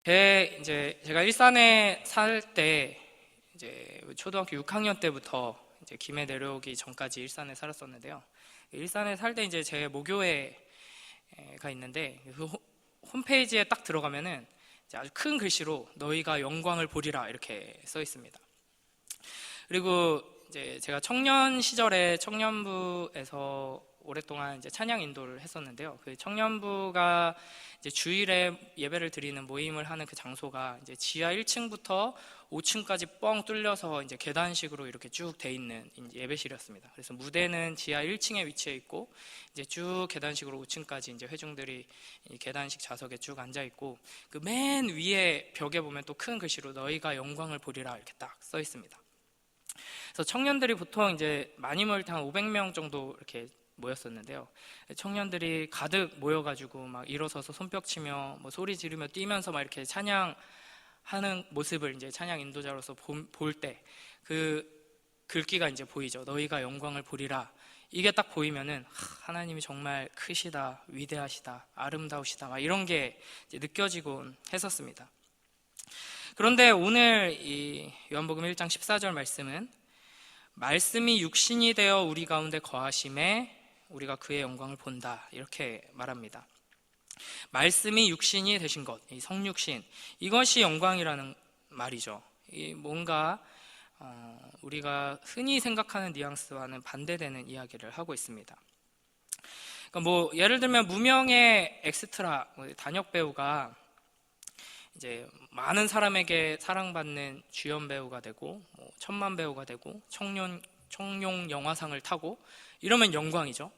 제가 일산에 살 때 이제 초등학교 6학년 때부터 이제 김해 내려오기 전까지 일산에 살았었는데요. 일산에 살 때 이제 제 모교회가 있는데 그 홈페이지에 딱 들어가면은 이제 아주 큰 글씨로 너희가 영광을 보리라 이렇게 써 있습니다. 그리고 이제 제가 청년 시절에 청년부에서 오랫동안 이제 찬양 인도를 했었는데요. 그 청년부가 이제 주일에 예배를 드리는 모임을 하는 그 장소가 이제 지하 1층부터 5층까지 뻥 뚫려서 이제 계단식으로 이렇게 쭉 돼 있는 예배실이었습니다. 그래서 무대는 지하 1층에 위치해 있고 이제 쭉 계단식으로 5층까지 이제 회중들이 이 계단식 좌석에 쭉 앉아 있고 그 맨 위에 벽에 보면 또 큰 글씨로 너희가 영광을 보리라 이렇게 딱 써 있습니다. 그래서 청년들이 보통 이제 많이 모일 때 한 500명 정도 이렇게 모였었는데요. 청년들이 가득 모여가지고 막 일어서서 손뼉치며 뭐 소리 지르며 뛰면서 막 이렇게 찬양하는 모습을 이제 찬양 인도자로서 볼 때 그 글귀가 이제 보이죠. 너희가 영광을 보리라. 이게 딱 보이면은 하나님이 정말 크시다, 위대하시다, 아름다우시다 막 이런 게 이제 느껴지곤 했었습니다. 그런데 오늘 이 요한복음 1장 14절 말씀은 말씀이 육신이 되어 우리 가운데 거하심에 우리가 그의 영광을 본다 이렇게 말합니다. 말씀이 육신이 되신 것, 이 성육신, 이것이 영광이라는 말이죠. 이 뭔가 우리가 흔히 생각하는 뉘앙스와는 반대되는 이야기를 하고 있습니다. 그러니까 뭐 예를 들면 무명의 엑스트라 단역 배우가 이제 많은 사람에게 사랑받는 주연 배우가 되고 뭐 천만 배우가 되고 청룡 영화상을 타고 이러면 영광이죠.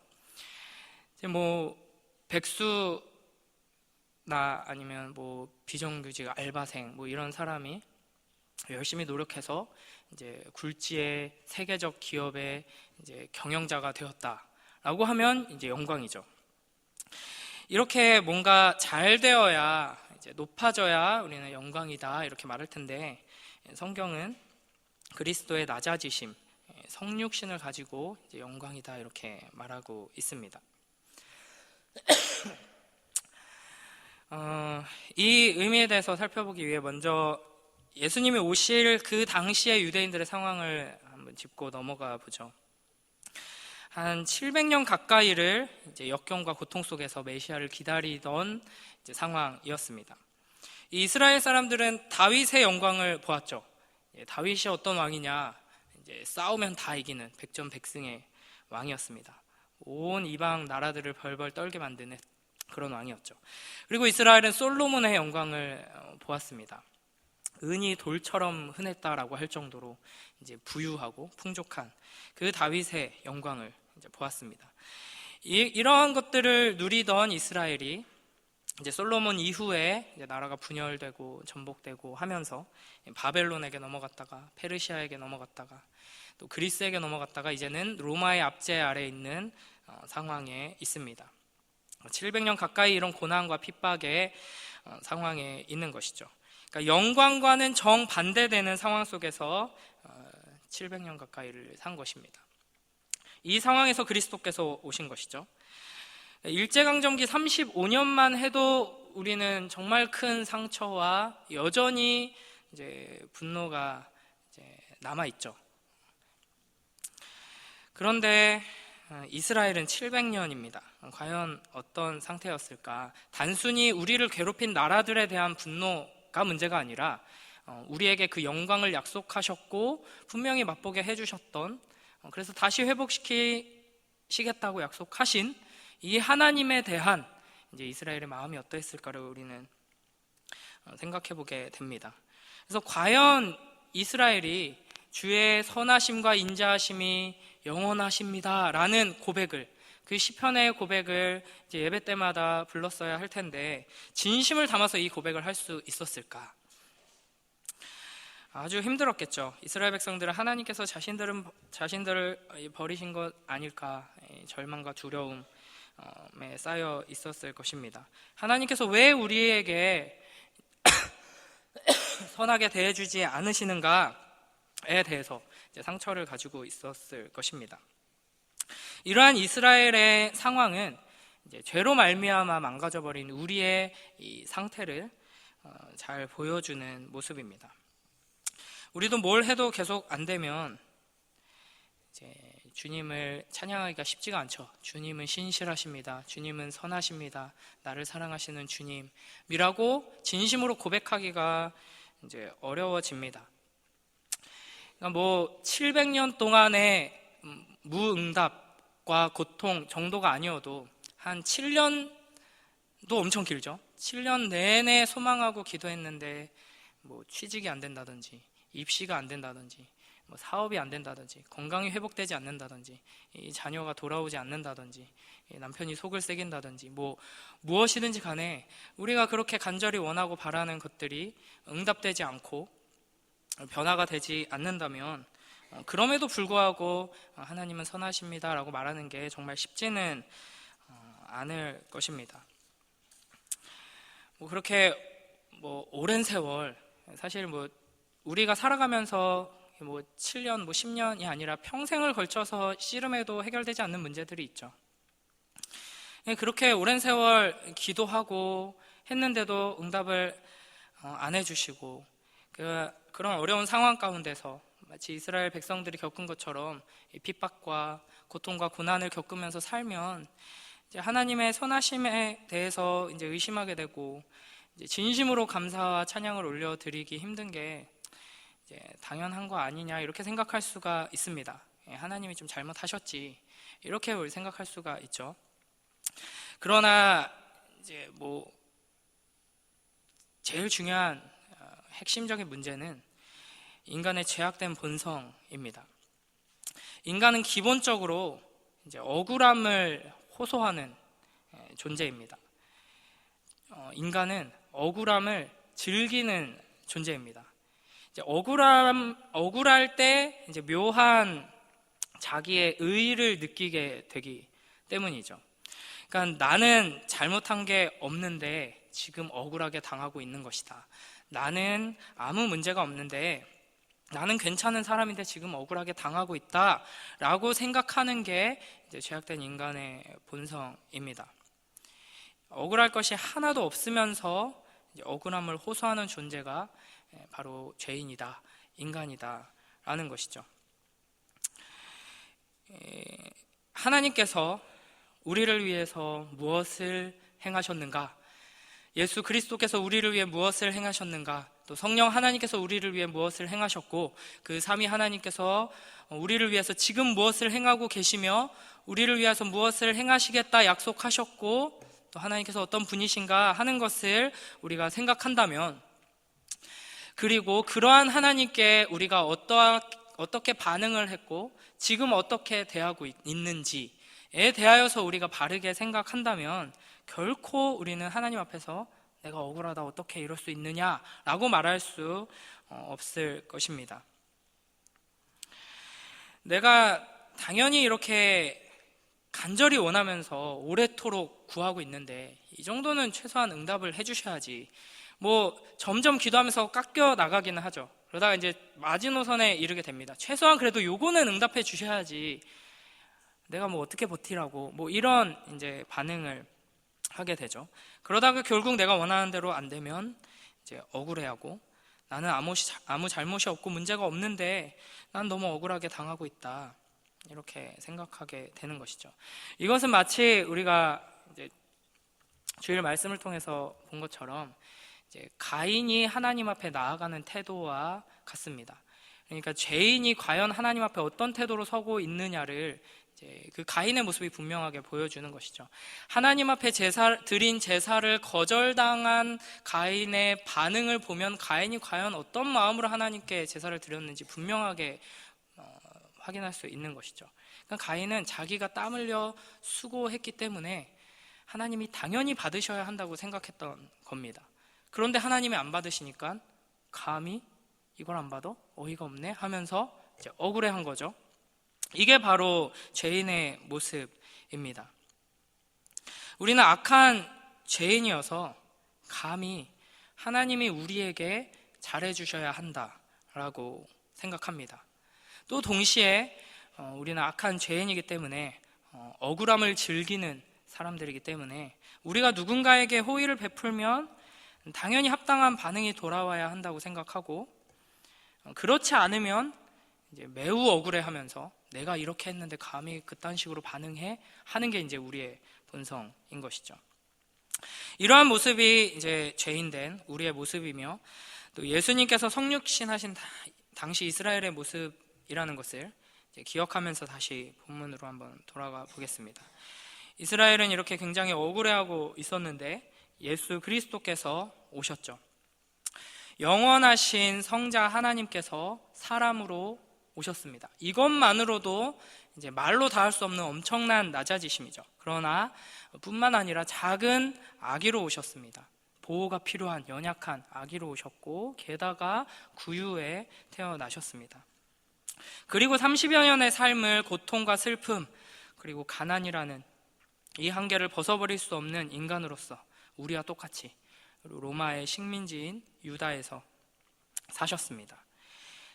이제 뭐 백수나 아니면 뭐 비정규직 알바생 뭐 이런 사람이 열심히 노력해서 이제 굴지의 세계적 기업의 이제 경영자가 되었다라고 하면 이제 영광이죠. 이렇게 뭔가 잘 되어야 이제 높아져야 우리는 영광이다 이렇게 말할 텐데 성경은 그리스도의 낮아지심, 성육신을 가지고 이제 영광이다 이렇게 말하고 있습니다. 이 의미에 대해서 살펴보기 위해 먼저 예수님이 오실 그 당시의 유대인들의 상황을 한번 짚고 넘어가 보죠. 한 700년 가까이를 이제 역경과 고통 속에서 메시아를 기다리던 이제 상황이었습니다. 이 이스라엘 사람들은 다윗의 영광을 보았죠. 다윗이 어떤 왕이냐? 이제 싸우면 다 이기는 백전백승의 왕이었습니다. 온 이방 나라들을 벌벌 떨게 만드는 그런 왕이었죠. 그리고 이스라엘은 솔로몬의 영광을 보았습니다. 은이 돌처럼 흔했다라고 할 정도로 이제 부유하고 풍족한 그 다윗의 영광을 이제 보았습니다. 이러한 것들을 누리던 이스라엘이 이제 솔로몬 이후에 이제 나라가 분열되고 전복되고 하면서 바벨론에게 넘어갔다가 페르시아에게 넘어갔다가 또 그리스에게 넘어갔다가 이제는 로마의 압제 아래에 있는 상황에 있습니다. 700년 가까이 이런 고난과 핍박의 상황에 있는 것이죠. 그러니까 영광과는 정반대되는 상황 속에서 700년 가까이를 산 것입니다. 이 상황에서 그리스도께서 오신 것이죠. 일제강점기 35년만 해도 우리는 정말 큰 상처와 여전히 이제 분노가 이제 남아있죠. 그런데 이스라엘은 700년입니다. 과연 어떤 상태였을까? 단순히 우리를 괴롭힌 나라들에 대한 분노가 문제가 아니라 우리에게 그 영광을 약속하셨고 분명히 맛보게 해주셨던, 그래서 다시 회복시키시겠다고 약속하신 이 하나님에 대한 이제 이스라엘의 마음이 어떠했을까를 우리는 생각해 보게 됩니다. 그래서 과연 이스라엘이 주의 선하심과 인자하심이 영원하십니다라는 고백을, 그 시편의 고백을 이제 예배 때마다 불렀어야 할 텐데 진심을 담아서 이 고백을 할 수 있었을까? 아주 힘들었겠죠. 이스라엘 백성들은 하나님께서 자신들을 버리신 것 아닐까, 절망과 두려움에 쌓여 있었을 것입니다. 하나님께서 왜 우리에게 선하게 대해주지 않으시는가에 대해서 이제 상처를 가지고 있었을 것입니다. 이러한 이스라엘의 상황은 이제 죄로 말미암아 망가져버린 우리의 이 상태를 잘 보여주는 모습입니다. 우리도 뭘 해도 계속 안 되면 이제 주님을 찬양하기가 쉽지가 않죠. 주님은 신실하십니다. 주님은 선하십니다. 나를 사랑하시는 주님이라고 진심으로 고백하기가 이제 어려워집니다. 그러니까 뭐 700년 동안의 무응답과 고통 정도가 아니어도 한 7년도 엄청 길죠. 7년 내내 소망하고 기도했는데 뭐 취직이 안 된다든지 입시가 안 된다든지 뭐 사업이 안 된다든지 건강이 회복되지 않는다든지 이 자녀가 돌아오지 않는다든지 남편이 속을 새긴다든지 뭐 무엇이든지 간에 우리가 그렇게 간절히 원하고 바라는 것들이 응답되지 않고 변화가 되지 않는다면 그럼에도 불구하고 하나님은 선하십니다 라고 말하는 게 정말 쉽지는 않을 것입니다. 뭐 그렇게 뭐 오랜 세월 사실 뭐 우리가 살아가면서 뭐 7년, 뭐 10년이 아니라 평생을 걸쳐서 씨름해도 해결되지 않는 문제들이 있죠. 그렇게 오랜 세월 기도하고 했는데도 응답을 안 해주시고 그런 어려운 상황 가운데서 마치 이스라엘 백성들이 겪은 것처럼 핍박과 고통과 고난을 겪으면서 살면 이제 하나님의 선하심에 대해서 이제 의심하게 되고 이제 진심으로 감사와 찬양을 올려드리기 힘든 게 이제 당연한 거 아니냐 이렇게 생각할 수가 있습니다. 하나님이 좀 잘못하셨지 이렇게 생각할 수가 있죠. 그러나 이제 뭐 제일 중요한 핵심적인 문제는 인간의 죄악된 본성입니다. 인간은 기본적으로 이제 억울함을 호소하는 존재입니다. 인간은 억울함을 즐기는 존재입니다. 이제 억울할 때 이제 묘한 자기의 의의를 느끼게 되기 때문이죠. 그러니까 나는 잘못한 게 없는데 지금 억울하게 당하고 있는 것이다. 나는 아무 문제가 없는데 나는 괜찮은 사람인데 지금 억울하게 당하고 있다라고 생각하는 게 이제 죄악된 인간의 본성입니다. 억울할 것이 하나도 없으면서 이제 억울함을 호소하는 존재가 바로 죄인이다, 인간이다 라는 것이죠. 하나님께서 우리를 위해서 무엇을 행하셨는가? 예수 그리스도께서 우리를 위해 무엇을 행하셨는가? 또 성령 하나님께서 우리를 위해 무엇을 행하셨고 그 삼위 하나님께서 우리를 위해서 지금 무엇을 행하고 계시며 우리를 위해서 무엇을 행하시겠다 약속하셨고 또 하나님께서 어떤 분이신가 하는 것을 우리가 생각한다면, 그리고 그러한 하나님께 우리가 어떻게 반응을 했고 지금 어떻게 대하고 있는지에 대하여서 우리가 바르게 생각한다면 결코 우리는 하나님 앞에서 내가 억울하다 어떻게 이럴 수 있느냐라고 말할 수 없을 것입니다. 내가 당연히 이렇게 간절히 원하면서 오래도록 구하고 있는데 이 정도는 최소한 응답을 해주셔야지. 뭐 점점 기도하면서 깎여 나가기는 하죠. 그러다가 이제 마지노선에 이르게 됩니다. 최소한 그래도 요거는 응답해 주셔야지. 내가 뭐 어떻게 버티라고 뭐 이런 이제 반응을 하게 되죠. 그러다가 결국 내가 원하는 대로 안 되면 이제 억울해하고 나는 아무 잘못이 없고 문제가 없는데 난 너무 억울하게 당하고 있다 이렇게 생각하게 되는 것이죠. 이것은 마치 우리가 이제 주일 말씀을 통해서 본 것처럼 이제 가인이 하나님 앞에 나아가는 태도와 같습니다. 그러니까 죄인이 과연 하나님 앞에 어떤 태도로 서고 있느냐를 그 가인의 모습이 분명하게 보여주는 것이죠. 하나님 앞에 드린 제사를 거절당한 가인의 반응을 보면 가인이 과연 어떤 마음으로 하나님께 제사를 드렸는지 분명하게 확인할 수 있는 것이죠. 그러니까 가인은 자기가 땀 흘려 수고했기 때문에 하나님이 당연히 받으셔야 한다고 생각했던 겁니다. 그런데 하나님이 안 받으시니까 감히 이걸 안 받아? 어이가 없네 하면서 이제 억울해한 거죠. 이게 바로 죄인의 모습입니다. 우리는 악한 죄인이어서 감히 하나님이 우리에게 잘해주셔야 한다라고 생각합니다. 또 동시에 우리는 악한 죄인이기 때문에 억울함을 즐기는 사람들이기 때문에 우리가 누군가에게 호의를 베풀면 당연히 합당한 반응이 돌아와야 한다고 생각하고, 그렇지 않으면 이제 매우 억울해하면서 내가 이렇게 했는데 감히 그딴 식으로 반응해? 하는 게 이제 우리의 본성인 것이죠. 이러한 모습이 이제 죄인된 우리의 모습이며, 또 예수님께서 성육신하신 당시 이스라엘의 모습이라는 것을 기억하면서 다시 본문으로 한번 돌아가 보겠습니다. 이스라엘은 이렇게 굉장히 억울해하고 있었는데 예수 그리스도께서 오셨죠. 영원하신 성자 하나님께서 사람으로 오셨습니다. 이것만으로도 이제 말로 다 할 수 없는 엄청난 낮아지심이죠. 그러나 뿐만 아니라 작은 아기로 오셨습니다. 보호가 필요한 연약한 아기로 오셨고, 게다가 구유에 태어나셨습니다. 그리고 30여 년의 삶을 고통과 슬픔, 그리고 가난이라는 이 한계를 벗어버릴 수 없는 인간으로서 우리와 똑같이 로마의 식민지인 유다에서 사셨습니다.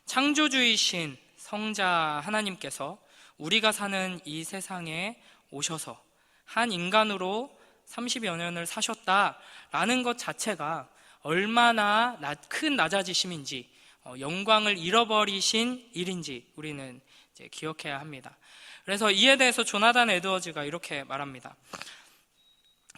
창조주이신 성자 하나님께서 우리가 사는 이 세상에 오셔서 한 인간으로 30여 년을 사셨다라는 것 자체가 얼마나 큰 낮아지심인지, 영광을 잃어버리신 일인지 우리는 이제 기억해야 합니다. 그래서 이에 대해서 조나단 에드워즈가 이렇게 말합니다.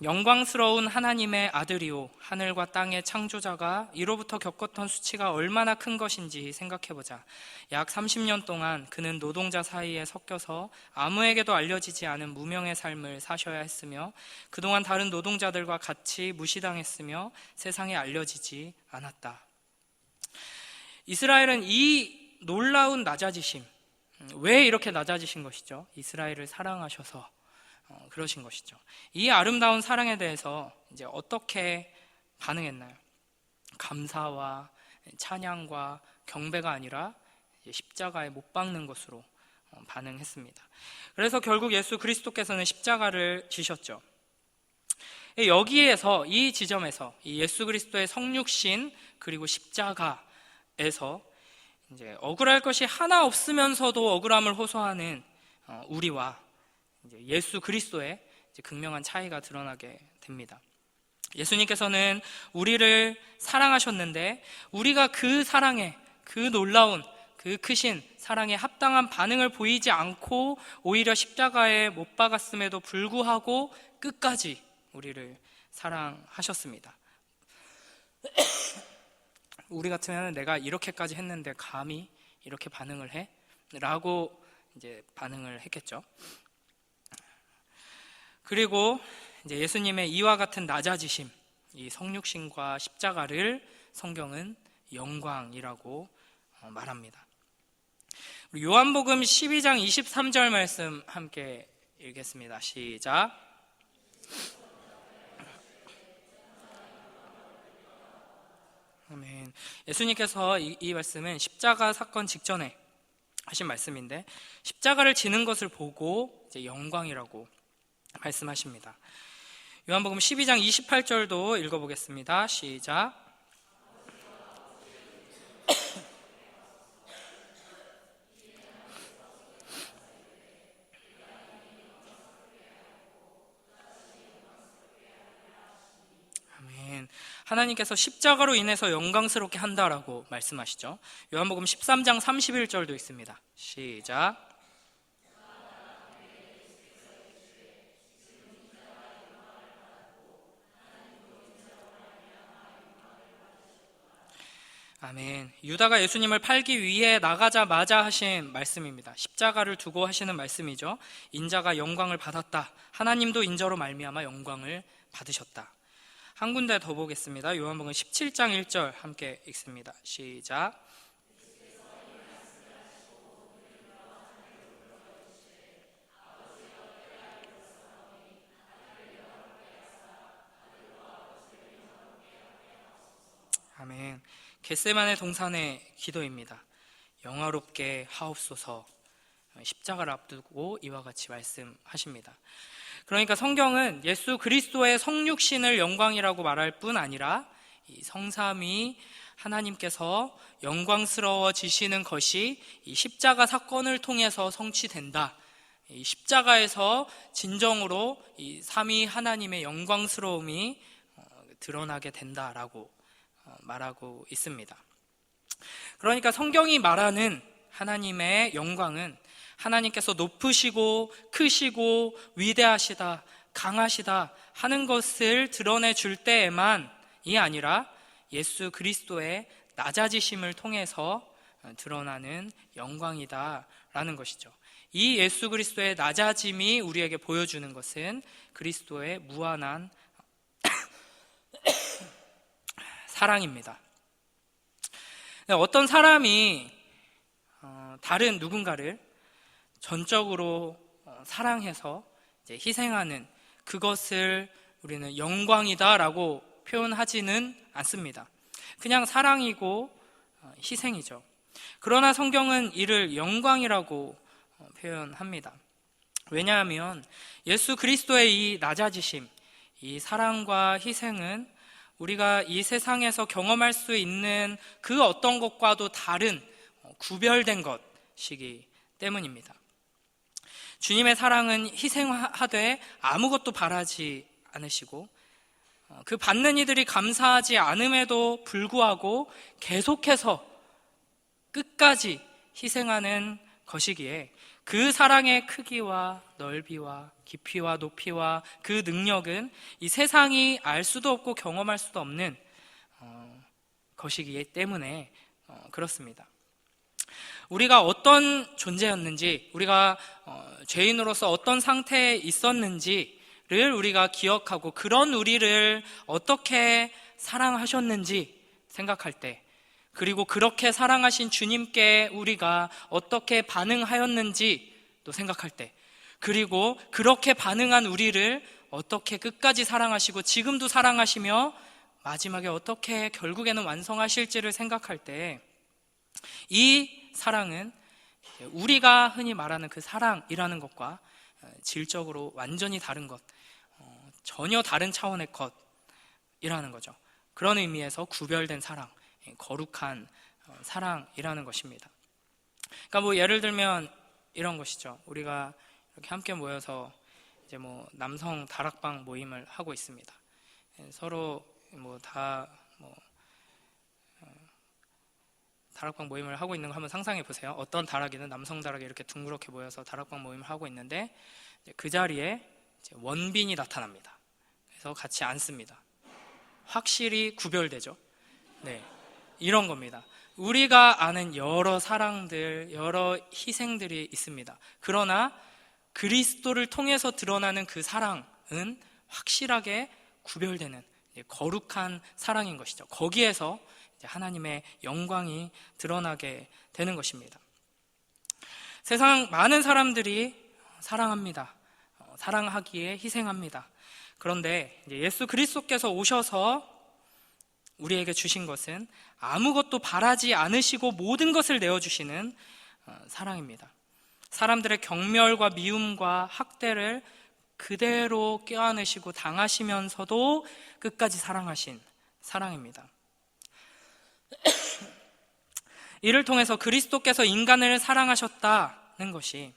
영광스러운 하나님의 아들이요, 하늘과 땅의 창조자가 이로부터 겪었던 수치가 얼마나 큰 것인지 생각해보자. 약 30년 동안 그는 노동자 사이에 섞여서 아무에게도 알려지지 않은 무명의 삶을 사셔야 했으며, 그동안 다른 노동자들과 같이 무시당했으며 세상에 알려지지 않았다. 이스라엘은 이 놀라운 낮아지심, 왜 이렇게 낮아지신 것이죠? 이스라엘을 사랑하셔서 그러신 것이죠. 이 아름다운 사랑에 대해서 이제 어떻게 반응했나요? 감사와 찬양과 경배가 아니라 십자가에 못 박는 것으로 반응했습니다. 그래서 결국 예수 그리스도께서는 십자가를 지셨죠. 여기에서, 이 지점에서 이 예수 그리스도의 성육신 그리고 십자가에서 이제 억울할 것이 하나 없으면서도 억울함을 호소하는 우리와 이제 예수 그리스도의 이제 극명한 차이가 드러나게 됩니다. 예수님께서는 우리를 사랑하셨는데, 우리가 그 사랑에, 그 놀라운, 그 크신 사랑에 합당한 반응을 보이지 않고 오히려 십자가에 못 박았음에도 불구하고 끝까지 우리를 사랑하셨습니다. 우리 같으면 내가 이렇게까지 했는데 감히 이렇게 반응을 해? 라고 이제 반응을 했겠죠. 그리고 이제 예수님의 이와 같은 낮아지심, 이 성육신과 십자가를 성경은 영광이라고 말합니다. 요한복음 12장 23절 말씀 함께 읽겠습니다. 시작. 아멘. 예수님께서 이 말씀은 십자가 사건 직전에 하신 말씀인데, 십자가를 지는 것을 보고 이제 영광이라고 말씀하십니다. 요한복음 12장 28절도 읽어보겠습니다. 시작. 아멘. 하나님께서 십자가로 인해서 영광스럽게 한다라고 말씀하시죠. 요한복음 13장 31절도 있습니다. 시작. 아멘. 유다가 예수님을 팔기 위해 나가자마자 하신 말씀입니다. 십자가를 두고 하시는 말씀이죠. 인자가 영광을 받았다. 하나님도 인자로 말미암아 영광을 받으셨다. 한 군데 더 보겠습니다. 요한복음 17장 1절 함께 읽습니다. 시작. 아멘. 겟세마네 동산의 기도입니다. 영화롭게 하옵소서. 십자가를 앞두고 이와 같이 말씀하십니다. 그러니까 성경은 예수 그리스도의 성육신을 영광이라고 말할 뿐 아니라 이 성삼위 하나님께서 영광스러워지시는 것이 이 십자가 사건을 통해서 성취된다. 이 십자가에서 진정으로 이 삼위 하나님의 영광스러움이 드러나게 된다라고 말하고 있습니다. 그러니까 성경이 말하는 하나님의 영광은 하나님께서 높으시고 크시고 위대하시다, 강하시다 하는 것을 드러내 줄 때에만이 아니라 예수 그리스도의 낮아지심을 통해서 드러나는 영광이다라는 것이죠. 이 예수 그리스도의 낮아짐이 우리에게 보여주는 것은 그리스도의 무한한 사랑입니다. 어떤 사람이 다른 누군가를 전적으로 사랑해서 이제 희생하는 그것을 우리는 영광이다라고 표현하지는 않습니다. 그냥 사랑이고 희생이죠. 그러나 성경은 이를 영광이라고 표현합니다. 왜냐하면 예수 그리스도의 이 낮아지심, 이 사랑과 희생은 우리가 이 세상에서 경험할 수 있는 그 어떤 것과도 다른 구별된 것이기 때문입니다. 주님의 사랑은 희생하되 아무것도 바라지 않으시고 그 받는 이들이 감사하지 않음에도 불구하고 계속해서 끝까지 희생하는 것이기에 그 사랑의 크기와 넓이와 깊이와 높이와 그 능력은 이 세상이 알 수도 없고 경험할 수도 없는 것이기 때문에 그렇습니다. 우리가 어떤 존재였는지, 우리가 죄인으로서 어떤 상태에 있었는지를 우리가 기억하고 그런 우리를 어떻게 사랑하셨는지 생각할 때, 그리고 그렇게 사랑하신 주님께 우리가 어떻게 반응하였는지도 생각할 때, 그리고 그렇게 반응한 우리를 어떻게 끝까지 사랑하시고 지금도 사랑하시며 마지막에 어떻게 결국에는 완성하실지를 생각할 때, 이 사랑은 우리가 흔히 말하는 그 사랑이라는 것과 질적으로 완전히 다른 것, 전혀 다른 차원의 것이라는 거죠. 그런 의미에서 구별된 사랑, 거룩한 사랑이라는 것입니다. 그러니까 뭐 예를 들면 이런 것이죠. 우리가 이렇게 함께 모여서 이제 뭐 남성 다락방 모임을 하고 있습니다. 서로 다락방 모임을 하고 있는 거 한번 상상해 보세요. 어떤 다락이든 남성 다락이 이렇게 둥그렇게 모여서 다락방 모임을 하고 있는데 그 자리에 이제 원빈이 나타납니다. 그래서 같이 앉습니다. 확실히 구별되죠. 네, 이런 겁니다. 우리가 아는 여러 사랑들, 여러 희생들이 있습니다. 그러나 그리스도를 통해서 드러나는 그 사랑은 확실하게 구별되는 거룩한 사랑인 것이죠. 거기에서 하나님의 영광이 드러나게 되는 것입니다. 세상 많은 사람들이 사랑합니다. 사랑하기에 희생합니다. 그런데 예수 그리스도께서 오셔서 우리에게 주신 것은 아무것도 바라지 않으시고 모든 것을 내어주시는 사랑입니다. 사람들의 경멸과 미움과 학대를 그대로 껴안으시고 당하시면서도 끝까지 사랑하신 사랑입니다. 이를 통해서 그리스도께서 인간을 사랑하셨다는 것이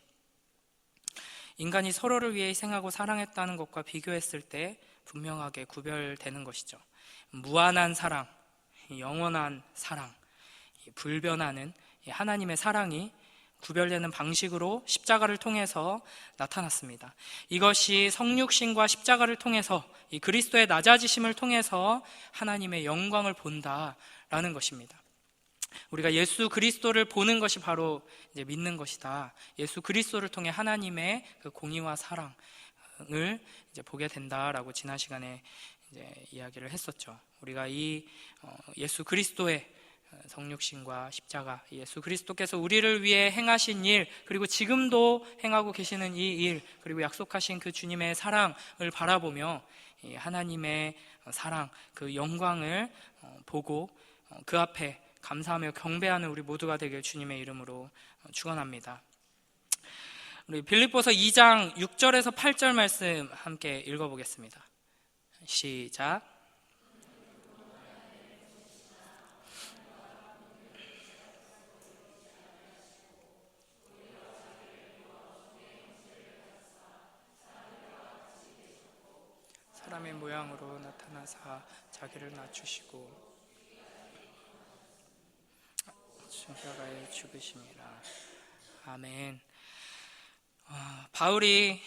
인간이 서로를 위해 희생하고 사랑했다는 것과 비교했을 때 분명하게 구별되는 것이죠. 무한한 사랑, 영원한 사랑, 불변하는 하나님의 사랑이 구별되는 방식으로 십자가를 통해서 나타났습니다. 이것이 성육신과 십자가를 통해서 이 그리스도의 낮아지심을 통해서 하나님의 영광을 본다라는 것입니다. 우리가 예수 그리스도를 보는 것이 바로 이제 믿는 것이다. 예수 그리스도를 통해 하나님의 그 공의와 사랑을 이제 보게 된다라고 지난 시간에 이제 이야기를 했었죠. 우리가 이 예수 그리스도의 성육신과 십자가, 예수 그리스도께서 우리를 위해 행하신 일, 그리고 지금도 행하고 계시는 이 일, 그리고 약속하신 그 주님의 사랑을 바라보며 하나님의 사랑, 그 영광을 보고 그 앞에 감사하며 경배하는 우리 모두가 되길 주님의 이름으로 축원합니다. 우리 빌립보서 2장 6절에서 8절 말씀 함께 읽어보겠습니다. 시작. 사람의 사람의 모양으로 나타나사 자기를 낮추시고 십자가에 죽으심이라. 아멘. 바울이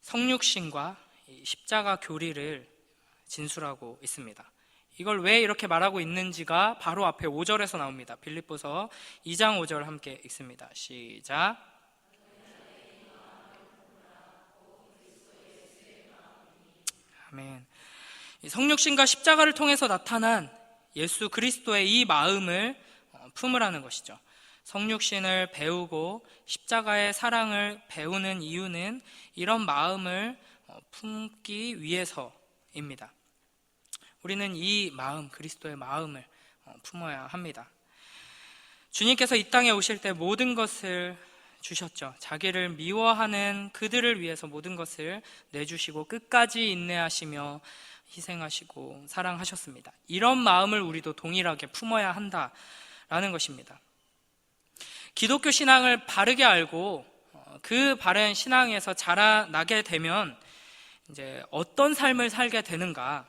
성육신과 십자가 교리를 진술하고 있습니다. 이걸 왜 이렇게 말하고 있는지가 바로 앞에 5절에서 나옵니다. 빌립보서 2장 5절 함께 읽습니다. 시작. 아멘. 성육신과 십자가를 통해서 나타난 예수 그리스도의 이 마음을 품으라는 것이죠. 성육신을 배우고 십자가의 사랑을 배우는 이유는 이런 마음을 품기 위해서입니다. 우리는 이 마음, 그리스도의 마음을 품어야 합니다. 주님께서 이 땅에 오실 때 모든 것을 주셨죠. 자기를 미워하는 그들을 위해서 모든 것을 내주시고 끝까지 인내하시며 희생하시고 사랑하셨습니다. 이런 마음을 우리도 동일하게 품어야 한다라는 것입니다. 기독교 신앙을 바르게 알고 그 바른 신앙에서 자라나게 되면 이제 어떤 삶을 살게 되는가?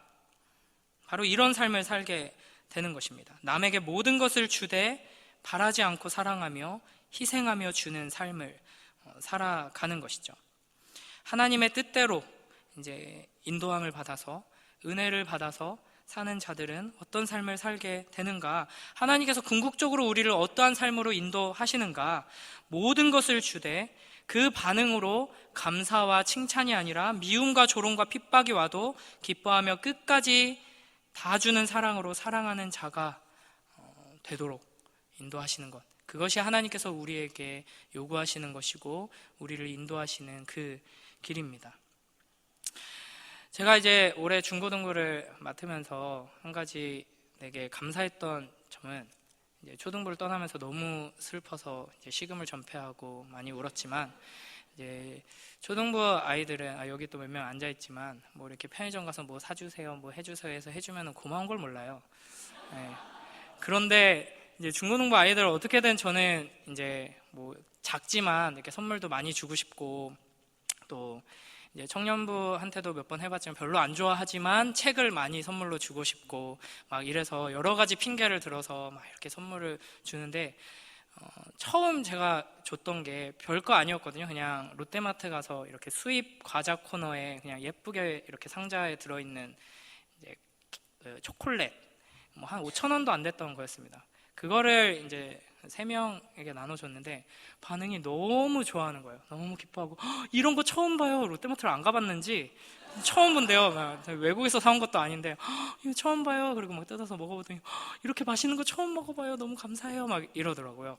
바로 이런 삶을 살게 되는 것입니다. 남에게 모든 것을 주되 바라지 않고 사랑하며 희생하며 주는 삶을 살아가는 것이죠. 하나님의 뜻대로 이제 인도함을 받아서 은혜를 받아서 사는 자들은 어떤 삶을 살게 되는가? 하나님께서 궁극적으로 우리를 어떠한 삶으로 인도하시는가? 모든 것을 주되 그 반응으로 감사와 칭찬이 아니라 미움과 조롱과 핍박이 와도 기뻐하며 끝까지 다 주는 사랑으로 사랑하는 자가 되도록 인도하시는 것, 그것이 하나님께서 우리에게 요구하시는 것이고 우리를 인도하시는 그 길입니다. 제가 이제 올해 중고등부를 맡으면서 한 가지 되게 감사했던 점은, 이제 초등부를 떠나면서 너무 슬퍼서 이제 식음을 전폐하고 많이 울었지만, 이제 초등부 아이들은 여기 또 몇 명 앉아 있지만 뭐 이렇게 편의점 가서 뭐 사주세요, 뭐 해주세요 해서 해주면 고마운 걸 몰라요. 네. 그런데 이제 중고등부 아이들 어떻게든 저는 이제 뭐 작지만 이렇게 선물도 많이 주고 싶고, 또 이제 청년부한테도 몇 번 해봤지만 별로 안 좋아하지만 책을 많이 선물로 주고 싶고 막 이래서 여러 가지 핑계를 들어서 막 이렇게 선물을 주는데, 처음 제가 줬던 게 별거 아니었거든요. 그냥 롯데마트 가서 이렇게 수입 과자 코너에 그냥 예쁘게 이렇게 상자에 들어있는 이제 초콜릿 뭐 한 5,000원도 안 됐던 거였습니다. 그거를 이제 3명에게 나눠줬는데 반응이 너무 좋아하는 거예요. 너무 기뻐하고, 이런 거 처음 봐요. 롯데마트를 안 가봤는지 처음 본대요. 외국에서 사온 것도 아닌데 이거 처음 봐요. 그리고 막 뜯어서 먹어보더니 이렇게 맛있는 거 처음 먹어봐요. 너무 감사해요. 막 이러더라고요.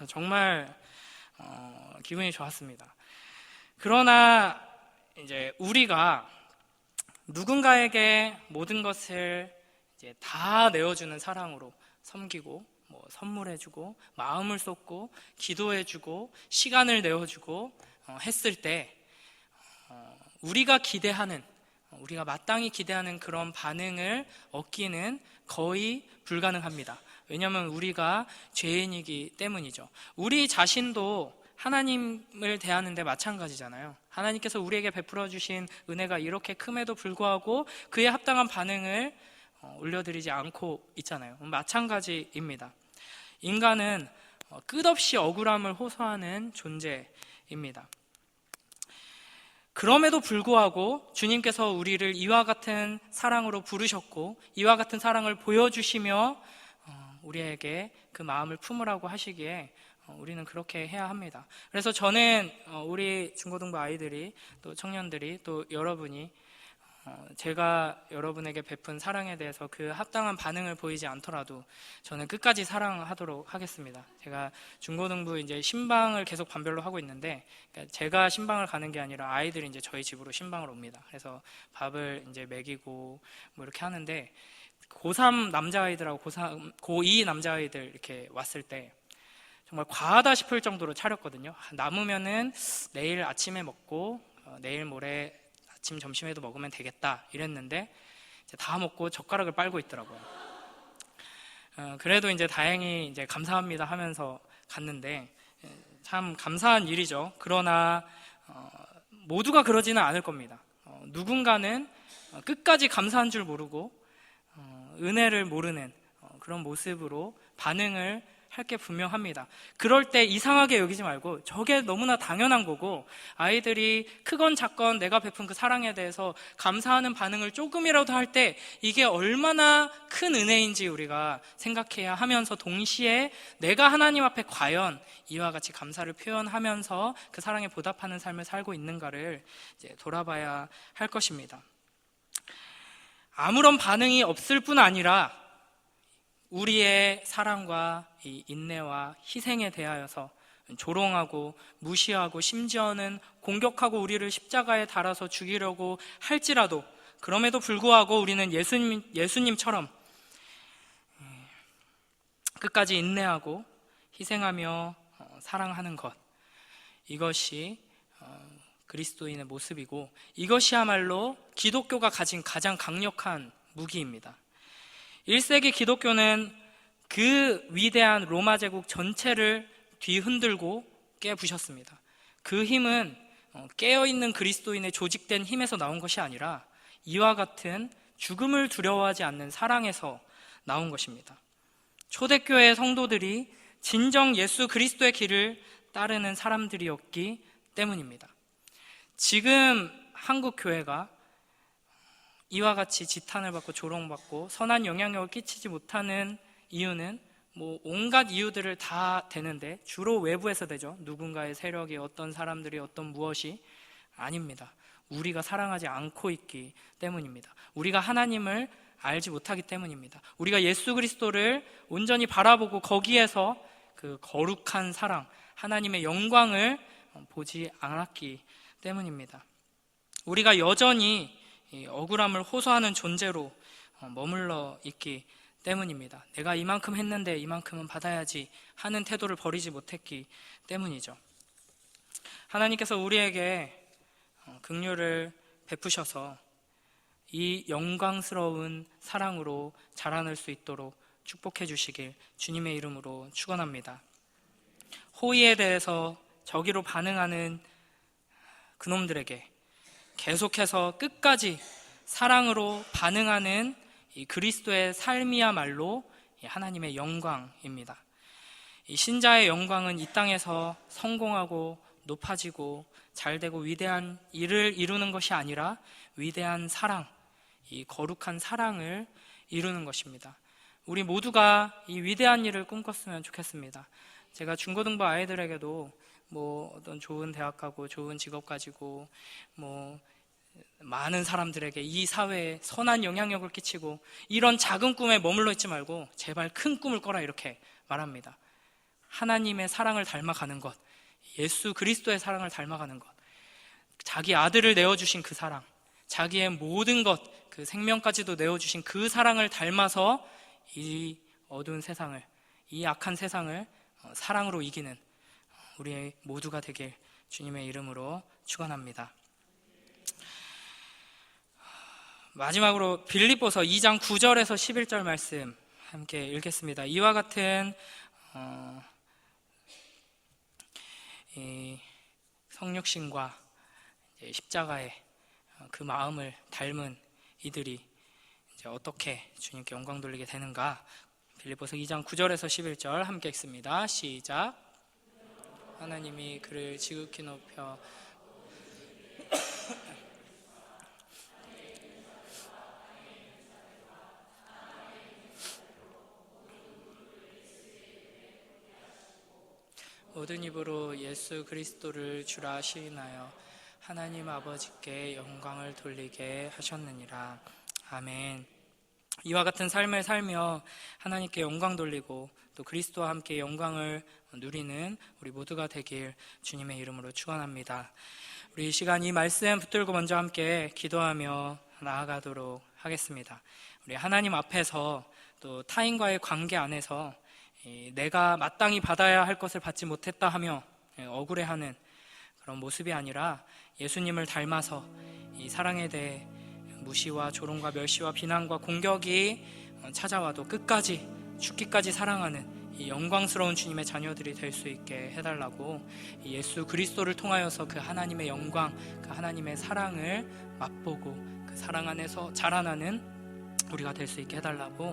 정말 기분이 좋았습니다. 그러나 이제 우리가 누군가에게 모든 것을 이제 다 내어주는 사랑으로 섬기고 뭐 선물해주고 마음을 쏟고 기도해주고 시간을 내어주고 했을 때 우리가 기대하는, 우리가 마땅히 기대하는 그런 반응을 얻기는 거의 불가능합니다. 왜냐하면 우리가 죄인이기 때문이죠. 우리 자신도 하나님을 대하는데 마찬가지잖아요. 하나님께서 우리에게 베풀어 주신 은혜가 이렇게 큼에도 불구하고 그에 합당한 반응을 올려드리지 않고 있잖아요. 마찬가지입니다. 인간은 끝없이 억울함을 호소하는 존재입니다. 그럼에도 불구하고 주님께서 우리를 이와 같은 사랑으로 부르셨고 이와 같은 사랑을 보여주시며 우리에게 그 마음을 품으라고 하시기에 우리는 그렇게 해야 합니다. 그래서 저는 우리 중고등부 아이들이, 또 청년들이, 또 여러분이 제가 여러분에게 베푼 사랑에 대해서 그 합당한 반응을 보이지 않더라도 저는 끝까지 사랑하도록 하겠습니다. 제가 중고등부 이제 신방을 계속 반별로 하고 있는데, 제가 신방을 가는 게 아니라 아이들이 이제 저희 집으로 신방을 옵니다. 그래서 밥을 이제 먹이고 뭐 이렇게 하는데, 고3 남자아이들하고 고2 남자아이들 이렇게 왔을 때 정말 과하다 싶을 정도로 차렸거든요. 남으면은 내일 아침에 먹고 내일 모레 아침 점심에도 먹으면 되겠다 이랬는데 이제 다 먹고 젓가락을 빨고 있더라고요. 그래도 이제 다행히 이제 감사합니다 하면서 갔는데, 참 감사한 일이죠. 그러나 모두가 그러지는 않을 겁니다. 누군가는 끝까지 감사한 줄 모르고 은혜를 모르는 그런 모습으로 반응을 할 게 분명합니다. 그럴 때 이상하게 여기지 말고 저게 너무나 당연한 거고, 아이들이 크건 작건 내가 베푼 그 사랑에 대해서 감사하는 반응을 조금이라도 할 때 이게 얼마나 큰 은혜인지 우리가 생각해야 하면서, 동시에 내가 하나님 앞에 과연 이와 같이 감사를 표현하면서 그 사랑에 보답하는 삶을 살고 있는가를 이제 돌아봐야 할 것입니다. 아무런 반응이 없을 뿐 아니라 우리의 사랑과 이 인내와 희생에 대하여서 조롱하고 무시하고 심지어는 공격하고 우리를 십자가에 달아서 죽이려고 할지라도, 그럼에도 불구하고 우리는 예수님처럼 끝까지 인내하고 희생하며 사랑하는 것, 이것이 그리스도인의 모습이고, 이것이야말로 기독교가 가진 가장 강력한 무기입니다. 1세기 기독교는 그 위대한 로마 제국 전체를 뒤흔들고 깨부셨습니다. 그 힘은 깨어있는 그리스도인의 조직된 힘에서 나온 것이 아니라 이와 같은 죽음을 두려워하지 않는 사랑에서 나온 것입니다. 초대교회 성도들이 진정 예수 그리스도의 길을 따르는 사람들이었기 때문입니다. 지금 한국 교회가 이와 같이 지탄을 받고 조롱받고 선한 영향력을 끼치지 못하는 이유는 온갖 이유들을 다 대는데 주로 외부에서 되죠. 누군가의 세력이, 어떤 사람들이, 어떤 무엇이 아닙니다. 우리가 사랑하지 않고 있기 때문입니다. 우리가 하나님을 알지 못하기 때문입니다. 우리가 예수 그리스도를 온전히 바라보고 거기에서 그 거룩한 사랑, 하나님의 영광을 보지 않았기 때문입니다. 우리가 여전히 억울함을 호소하는 존재로 머물러 있기 때문입니다. 내가 이만큼 했는데 이만큼은 받아야지 하는 태도를 버리지 못했기 때문이죠. 하나님께서 우리에게 긍휼을 베푸셔서 이 영광스러운 사랑으로 자라날 수 있도록 축복해 주시길 주님의 이름으로 축원합니다. 호의에 대해서 저기로 반응하는 그놈들에게 계속해서 끝까지 사랑으로 반응하는 이 그리스도의 삶이야말로 하나님의 영광입니다. 이 신자의 영광은 이 땅에서 성공하고 높아지고 잘되고 위대한 일을 이루는 것이 아니라 위대한 사랑, 이 거룩한 사랑을 이루는 것입니다. 우리 모두가 이 위대한 일을 꿈꿨으면 좋겠습니다. 제가 중고등부 아이들에게도 어떤 좋은 대학 가고 좋은 직업 가지고 많은 사람들에게 이 사회에 선한 영향력을 끼치고, 이런 작은 꿈에 머물러 있지 말고 제발 큰 꿈을 꿔라, 이렇게 말합니다. 하나님의 사랑을 닮아가는 것, 예수 그리스도의 사랑을 닮아가는 것, 자기 아들을 내어주신 그 사랑, 자기의 모든 것, 그 생명까지도 내어주신 그 사랑을 닮아서 이 어두운 세상을, 이 악한 세상을 사랑으로 이기는 우리 모두가 되길 주님의 이름으로 축원합니다. 마지막으로 빌립보서 2장 9절에서 11절 말씀 함께 읽겠습니다. 이와 같은 이 성육신과 십자가의 그 마음을 닮은 이들이 이제 어떻게 주님께 영광 돌리게 되는가, 빌립보서 2장 9절에서 11절 함께 읽습니다. 시작. 하나님이 그를 지극히 높여 모든 입으로 예수 그리스도를 주라 시인하여 하나님 아버지께 영광을 돌리게 하셨느니라. 아멘. 이와 같은 삶을 살며 하나님께 영광 돌리고 또 그리스도와 함께 영광을 누리는 우리 모두가 되길 주님의 이름으로 축원합니다. 우리 이 시간 이 말씀 붙들고 먼저 함께 기도하며 나아가도록 하겠습니다. 우리 하나님 앞에서 또 타인과의 관계 안에서 내가 마땅히 받아야 할 것을 받지 못했다 하며 억울해하는 그런 모습이 아니라 예수님을 닮아서 이 사랑에 대해 무시와 조롱과 멸시와 비난과 공격이 찾아와도 끝까지 죽기까지 사랑하는 이 영광스러운 주님의 자녀들이 될 수 있게 해달라고, 이 예수 그리스도를 통하여서 그 하나님의 영광, 그 하나님의 사랑을 맛보고 그 사랑 안에서 자라나는 우리가 될 수 있게 해달라고